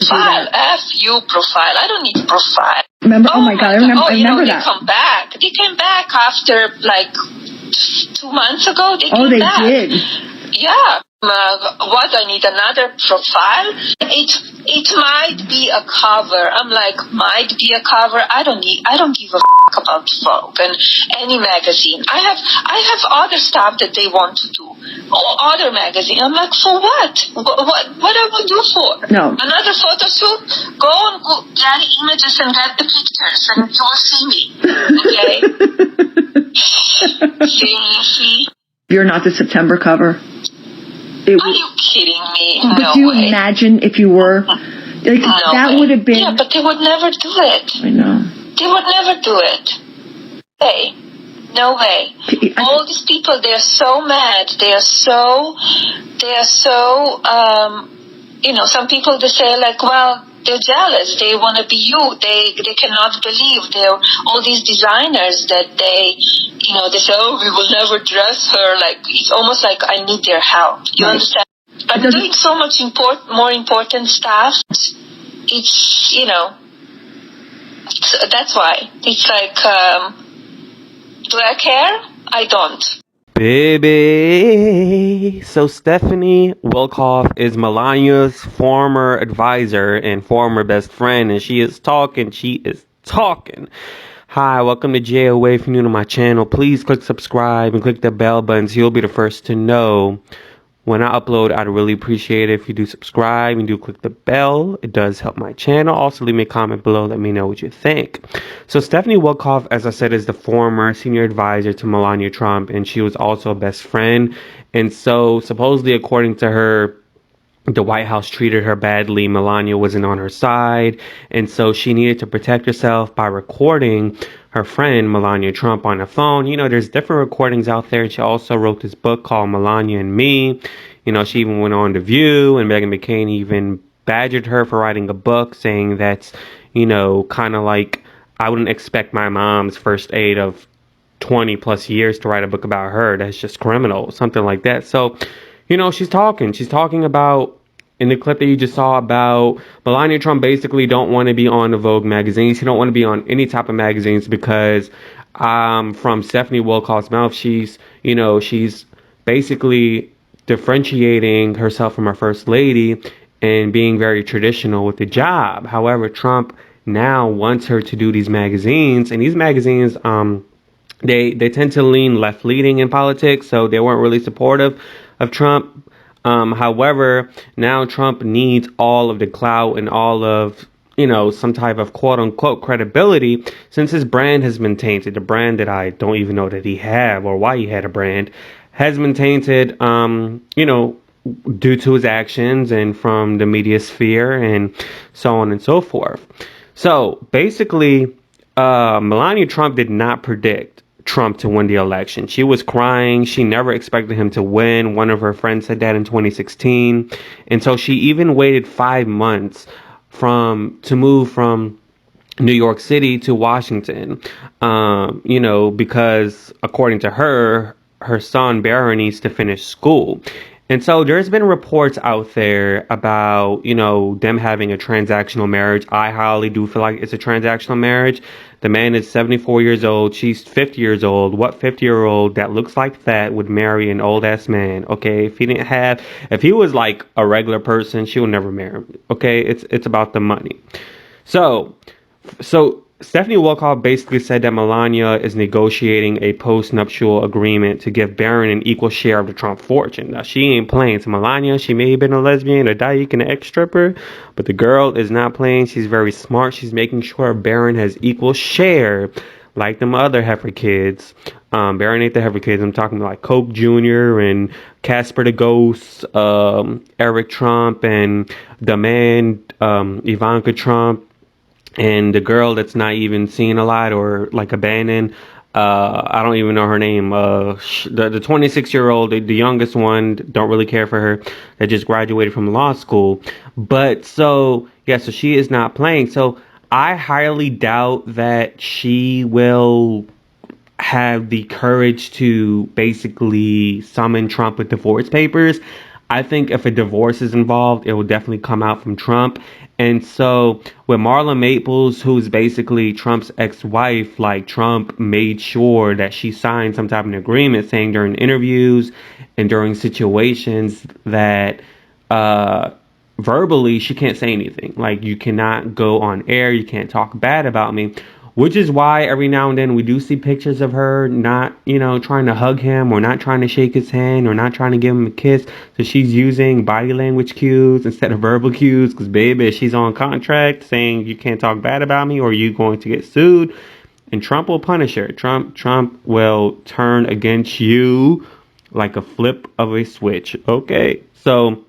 profile. F you profile. I don't need profile. Remember? Oh my God, I remember that. They come back. They came back after like 2 months ago. They came back. Did? Yeah. What, I need another profile? It might be a cover. I'm like, might be a cover. I don't give a about Vogue and any magazine. I have other stuff that they want to do. Or other magazine. I'm like, for what? What I will do for? No. Another photo shoot? Go and get images and get the pictures and you will see me. Okay? See? You're not the September cover. Are you kidding me? But do you imagine if you were? Like, that would have been... Yeah, but they would never do it. I know. They would never do it. Hey, no way. All these people, they're so mad. They are so, some people, they say like, well, they're jealous. They want to be you. They cannot believe they're all these designers that they say, oh, we will never dress her. Like, it's almost like I need their help. You understand? I'm doing so much more important stuff. It's, so that's why. It's like, do I care? I don't. Baby. So Stephanie Wilkoff is Melania's former advisor and former best friend, and she is talking. Hi, welcome to JOA. If you're new to my channel, please click subscribe and click the bell button so you'll be the first to know when I upload. I'd really appreciate it if you do subscribe and do click the bell. It does help my channel. Also, leave me a comment below. Let me know what you think. So Stephanie Wilkoff, as I said, is the former senior advisor to Melania Trump, and she was also a best friend. And so supposedly, according to her, the White House treated her badly. Melania wasn't on her side. And so she needed to protect herself by recording her friend, Melania Trump, on the phone. There's different recordings out there. And she also wrote this book called Melania and Me. She even went on The View, and Meghan McCain even badgered her for writing a book, saying that's, kind of like, I wouldn't expect my mom's first aide of 20 plus years to write a book about her. That's just criminal, something like that. So, she's talking about, in the clip that you just saw, about Melania Trump basically don't want to be on the Vogue magazine. She don't want to be on any type of magazines because from Stephanie Wilkoff's mouth, she's basically differentiating herself from her first lady and being very traditional with the job. However, Trump now wants her to do these magazines, and these magazines, they tend to lean left-leaning in politics, so they weren't really supportive of Trump. However, now Trump needs all of the clout and all of, some type of quote-unquote credibility, since his brand has been tainted. The brand that I don't even know that he had or why he had a brand has been tainted, due to his actions and from the media sphere and so on and so forth. So basically, Melania Trump did not predict Trump to win the election. She was crying. She never expected him to win. One of her friends said that in 2016. And so she even waited 5 months to move from New York City to Washington, because according to her son Barron needs to finish school. And so there's been reports out there about, them having a transactional marriage. I highly do feel like it's a transactional marriage. The man is 74 years old. She's 50 years old. What 50-year-old that looks like that would marry an old-ass man? Okay, if he was like a regular person, she would never marry him. Okay, it's about the money. So Stephanie Wilkoff basically said that Melania is negotiating a post-nuptial agreement to give Barron an equal share of the Trump fortune. Now, she ain't playing. To Melania, she may have been a lesbian, a dyke, and an ex-stripper, but the girl is not playing. She's very smart. She's making sure Barron has equal share, like them other heifer kids. Barron ain't the heifer kids. I'm talking like Coke Jr. and Casper the Ghost, Eric Trump, and the man, Ivanka Trump, and the girl that's not even seen a lot or like abandoned. I don't even know her name. The 26-year-old, the youngest one, don't really care for her, that just graduated from law school. But so she is not playing. So I highly doubt that she will have the courage to basically summon Trump with divorce papers. I think if a divorce is involved, it will definitely come out from Trump. And so with Marla Maples, who's basically Trump's ex-wife, like Trump made sure that she signed some type of agreement saying during interviews and during situations that verbally she can't say anything. Like, you cannot go on air, you can't talk bad about me. Which is why every now and then we do see pictures of her not, trying to hug him or not trying to shake his hand or not trying to give him a kiss. So she's using body language cues instead of verbal cues because, baby, she's on contract saying you can't talk bad about me or you're going to get sued. And Trump will punish her. Trump will turn against you like a flip of a switch. Okay? So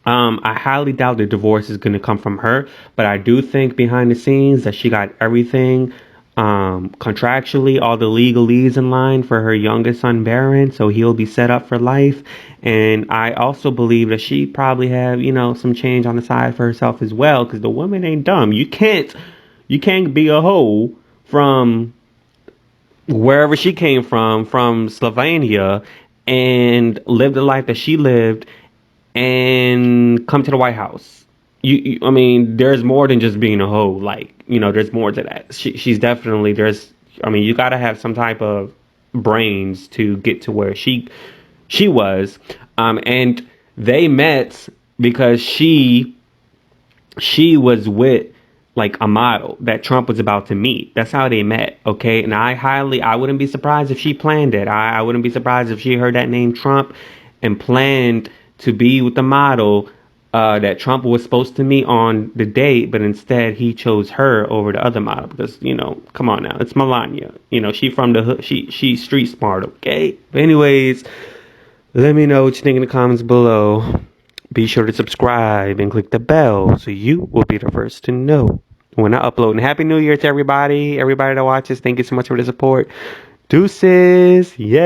I highly doubt the divorce is going to come from her, but I do think behind the scenes that she got everything contractually, all the legalese in line for her youngest son, Barron, so he'll be set up for life. And I also believe that she probably have, some change on the side for herself as well, because the woman ain't dumb. You can't be a hoe from wherever she came from Slovenia, and live the life that she lived and come to the White House. I mean, there's more than just being a hoe. Like, there's more to that. She's definitely you got to have some type of brains to get to where she was. And they met because she was with like a model that Trump was about to meet. That's how they met. Okay. And I wouldn't be surprised if she planned it. I wouldn't be surprised if she heard that name Trump and planned to be with the model that Trump was supposed to meet on the date, but instead he chose her over the other model because, come on now, it's Melania. She from the hood. She's street smart. Okay. But anyways, let me know what you think in the comments below. Be sure to subscribe and click the bell so you will be the first to know when I upload. And Happy New Year to everybody. Everybody that watches, thank you so much for the support. Deuces. Yeah.